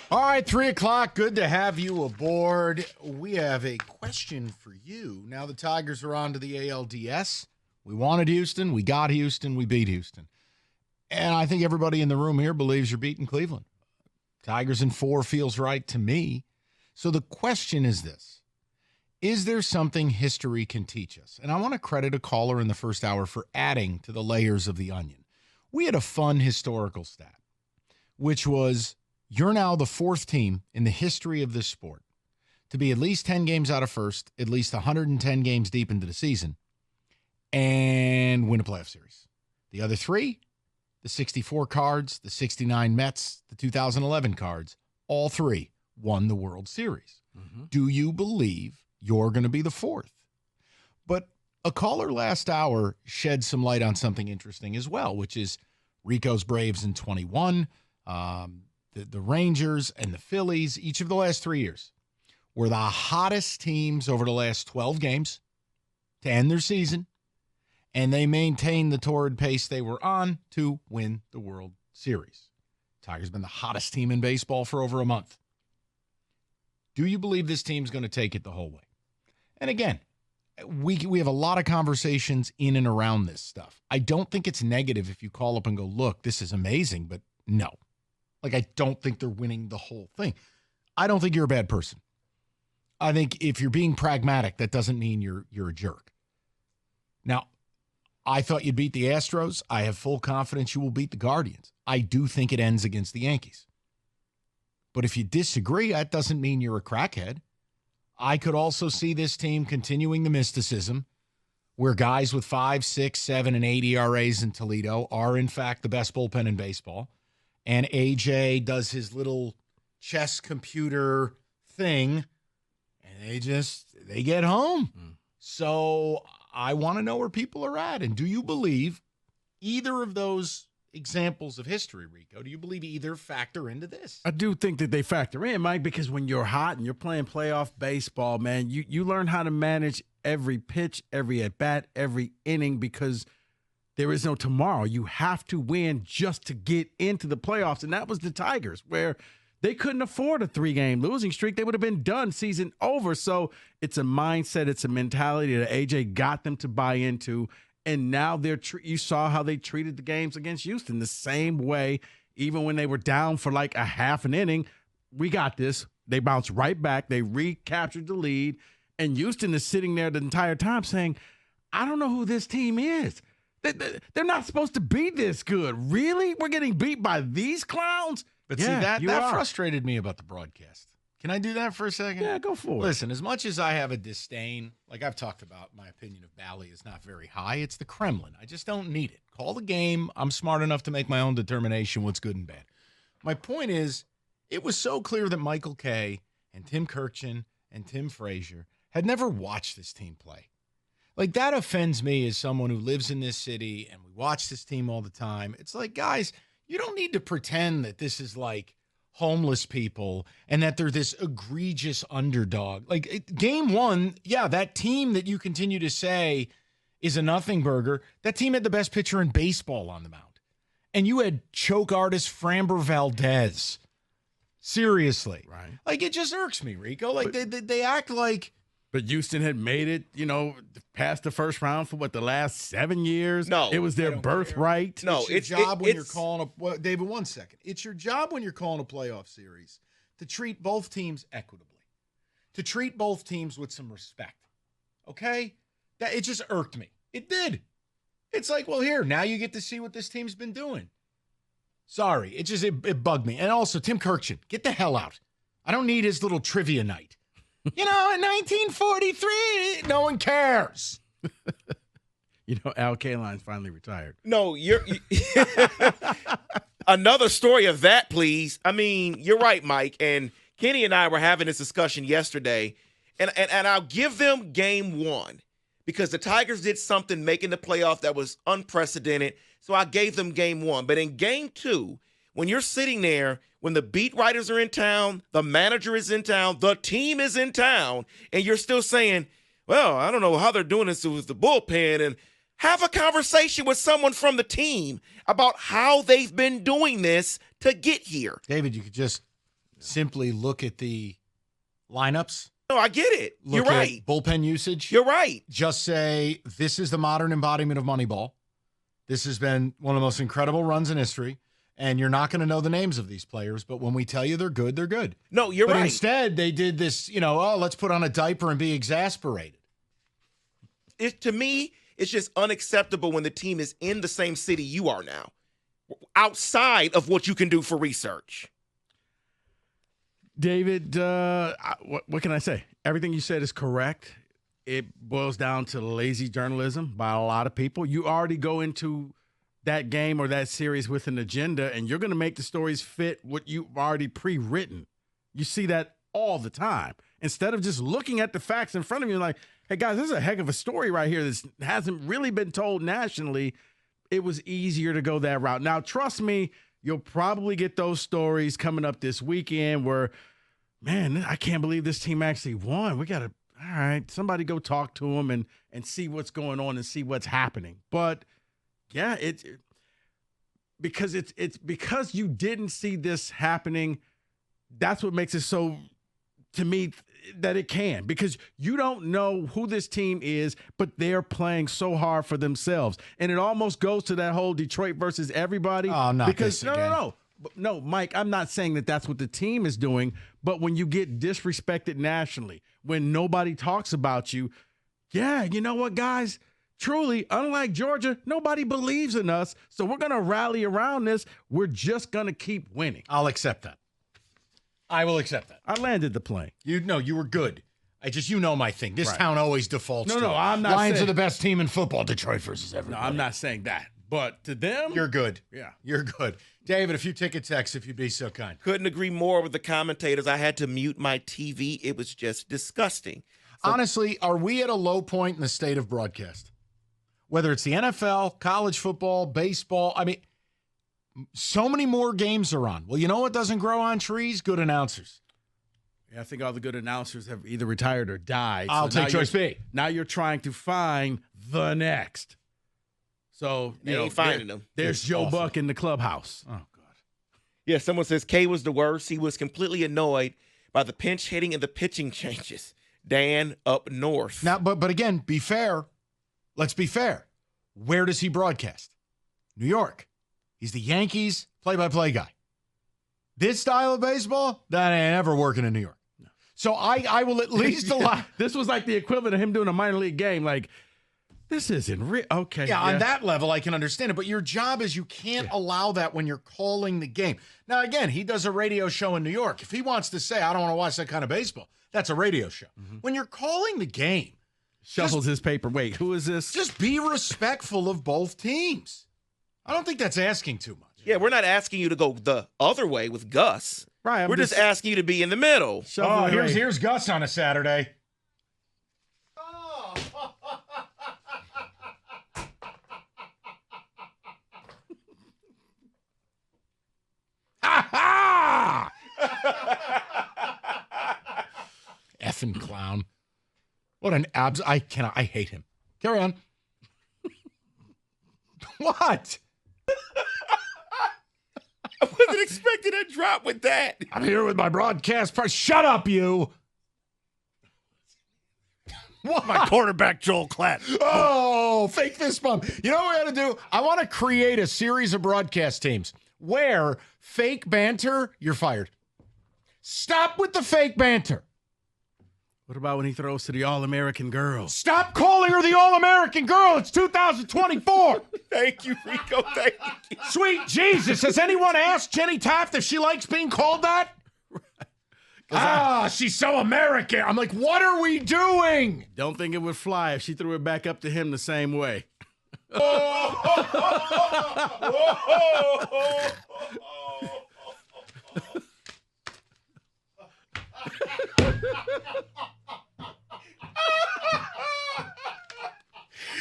All right, 3 o'clock. Good to have you aboard. We have a question for you. Now the Tigers are on to the ALDS. We wanted Houston. We got Houston. We beat Houston. And I think everybody in the room here believes you're beating Cleveland. Tigers in 4 feels right to me. So the question is this. Is there something history can teach us? And I want to credit a caller in the first hour for adding to the layers of the onion. We had a fun historical stat, which was you're now the 4th team in the history of this sport to be at least 10 games out of first, at least 110 games deep into the season, and win a playoff series. The other 3, the 64 Cards, the 69 Mets, the 2011 Cards, all 3 won the World Series. Mm-hmm. Do you believe you're going to be the 4th? But a caller last hour shed some light on something interesting as well, which is Rico's Braves in 21, the Rangers and the Phillies, each of the last 3 years, were the hottest teams over the last 12 games to end their season, and they maintained the torrid pace they were on to win the World Series. Tigers been the hottest team in baseball for over a month. Do you believe this team's going to take it the whole way? And again, we have a lot of conversations in and around this stuff. I don't think it's negative if you call up and go, look, this is amazing, but no. Like, I don't think they're winning the whole thing. I don't think you're a bad person. I think if you're being pragmatic, that doesn't mean you're a jerk. Now, I thought you'd beat the Astros. I have full confidence you will beat the Guardians. I do think it ends against the Yankees. But if you disagree, that doesn't mean you're a crackhead. I could also see this team continuing the mysticism where guys with 5, 6, 7, and 8 ERAs in Toledo are, in fact, the best bullpen in baseball. And AJ does his little chess computer thing, and they get home. So I want to know where people are at. And do you believe either of those examples of history, Rico? Do you believe either factor into this? I do think that they factor in, Mike, because when you're hot and you're playing playoff baseball, man, you learn how to manage every pitch, every at-bat, every inning, because there is no tomorrow. You have to win just to get into the playoffs. And that was the Tigers, where they couldn't afford a 3-game losing streak. They would have been done, season over. So it's a mindset, it's a mentality that AJ got them to buy into. And now you saw how they treated the games against Houston the same way, even when they were down for like a half an inning. We got this. They bounced right back. They recaptured the lead. And Houston is sitting there the entire time saying, I don't know who this team is. They're not supposed to be this good. Really? We're getting beat by these clowns? But see, that frustrated me about the broadcast. Can I do that for a second? Yeah, go for it. Listen, as much as I have a disdain, like I've talked about, my opinion of Bally is not very high. It's the Kremlin. I just don't need it. Call the game. I'm smart enough to make my own determination what's good and bad. My point is, it was so clear that Michael Kay and Tim Kirchin and Tim Frazier had never watched this team play. Like, that offends me as someone who lives in this city and we watch this team all the time. It's like, guys, you don't need to pretend that this is like homeless people and that they're this egregious underdog. Like, game 1, yeah, that team that you continue to say is a nothing burger, that team had the best pitcher in baseball on the mound. And you had choke artist Framber Valdez. Seriously. Right. Like, it just irks me, Rico. Like, they act like... But Houston had made it, past the first round for the last 7 years. No, it was their birthright. No, it's your job when you're calling David, 1 second. It's your job when you're calling a playoff series to treat both teams equitably, to treat both teams with some respect. Okay, it just irked me. It did. It's like, well, here now you get to see what this team's been doing. Sorry, it bugged me. And also, Tim Kirchin, get the hell out. I don't need his little trivia night. In 1943, no one cares. Al Kaline's finally retired. No, you're another story of that, please. I mean, you're right, Mike. And Kenny and I were having this discussion yesterday, and I'll give them game 1 because the Tigers did something making the playoff that was unprecedented. So I gave them game 1. But in game 2, when you're sitting there, when the beat writers are in town, the manager is in town, the team is in town, and you're still saying, well, I don't know how they're doing this with the bullpen, and have a conversation with someone from the team about how they've been doing this to get here. David, you could just Simply look at the lineups. No, I get it. You're Look at right. bullpen usage. You're right. Just say, this is the modern embodiment of Moneyball. This has been one of the most incredible runs in history. And you're not going to know the names of these players, but when we tell you they're good, they're good. No, you're right. But instead, they did this, let's put on a diaper and be exasperated. To me, it's just unacceptable when the team is in the same city you are now, outside of what you can do for research. David, what can I say? Everything you said is correct. It boils down to lazy journalism by a lot of people. You already go into that game or that series with an agenda, and you're going to make the stories fit what you've already pre-written. You see that all the time. Instead of just looking at the facts in front of you like, hey, guys, this is a heck of a story right here that hasn't really been told nationally. It was easier to go that route. Now, trust me, you'll probably get those stories coming up this weekend where, man, I can't believe this team actually won. We got to, all right, somebody go talk to them and see what's going on and see what's happening. But, yeah, it's because you didn't see this happening. That's what makes it so, to me, that it can, because you don't know who this team is, but they're playing so hard for themselves. And it almost goes to that whole Detroit versus everybody. Oh, not because this again. No, Mike, I'm not saying that that's what the team is doing, but when you get disrespected nationally, when nobody talks about you, yeah, you know what, guys? Truly, unlike Georgia, nobody believes in us, so we're going to rally around this. We're just going to keep winning. I'll accept that. I will accept that. I landed the plane. You were good. My thing. This Right. town always defaults to it. I'm not Lions saying, are the best team in football. Detroit versus No, everybody. I'm not saying that. But to them, You're good. Yeah. You're good. David, a few ticket texts, if you'd be so kind. Couldn't agree more with the commentators. I had to mute my TV. It was just disgusting. Honestly, are we at a low point in the state of broadcast? Whether it's the NFL, college football, baseball, I mean, so many more games are on. Well, you know what doesn't grow on trees? Good announcers. I think all the good announcers have either retired or died. I'll take choice B. Now you're trying to find the next. So, They ain't finding them. There's It's Joe awful. Buck in the clubhouse. Oh, God. Yeah, someone says K was the worst. He was completely annoyed by the pinch hitting and the pitching changes. Dan up north. Now, but again, be fair. Let's be fair. Where does he broadcast? New York. He's the Yankees play-by-play guy. This style of baseball, that ain't ever working in New York. No. So I will at least allow. This was like the equivalent of him doing a minor league game. Like, this isn't real. Okay. Yeah, on that level, I can understand it. But your job is you can't allow that when you're calling the game. Now, again, he does a radio show in New York. If he wants to say, I don't want to watch that kind of baseball, that's a radio show. Mm-hmm. When you're calling the game, shuffles his paper. Wait, who is this? Just be respectful of both teams. I don't think that's asking too much. Yeah, we're not asking you to go the other way with Gus. Right. We're just asking you to be in the middle. Oh, here's Gus on a Saturday. Ha Effing clown. What an I hate him. Carry on. What? I wasn't expecting a drop with that. I'm here with my broadcast press. Shut up, you. What? My quarterback, Joel Klatt. Oh, fake fist bump. You know what we got to do? I want to create a series of broadcast teams where fake banter, you're fired. Stop with the fake banter. What about when he throws to the All-American girl? Stop calling her the All-American girl. It's 2024. Thank you, Rico. Thank you. Sweet Jesus. Has anyone asked Jenny Taft if she likes being called that? She's so American. I'm like, what are we doing? Don't think it would fly if she threw it back up to him the same way.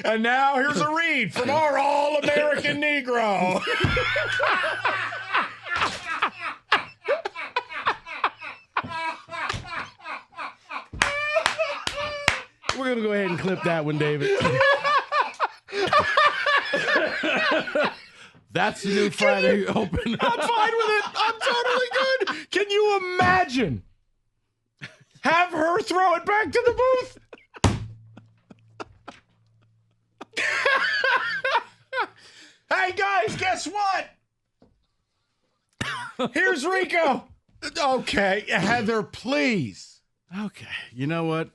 And now here's a read from our All-American Negro. We're going to go ahead and clip that one, David. That's the new Friday open. I'm fine with it. I'm totally good. Can you imagine? Have her throw it back to the booth. Hey, guys, guess what? Here's Rico. Okay, Heather, please. Okay. You know what?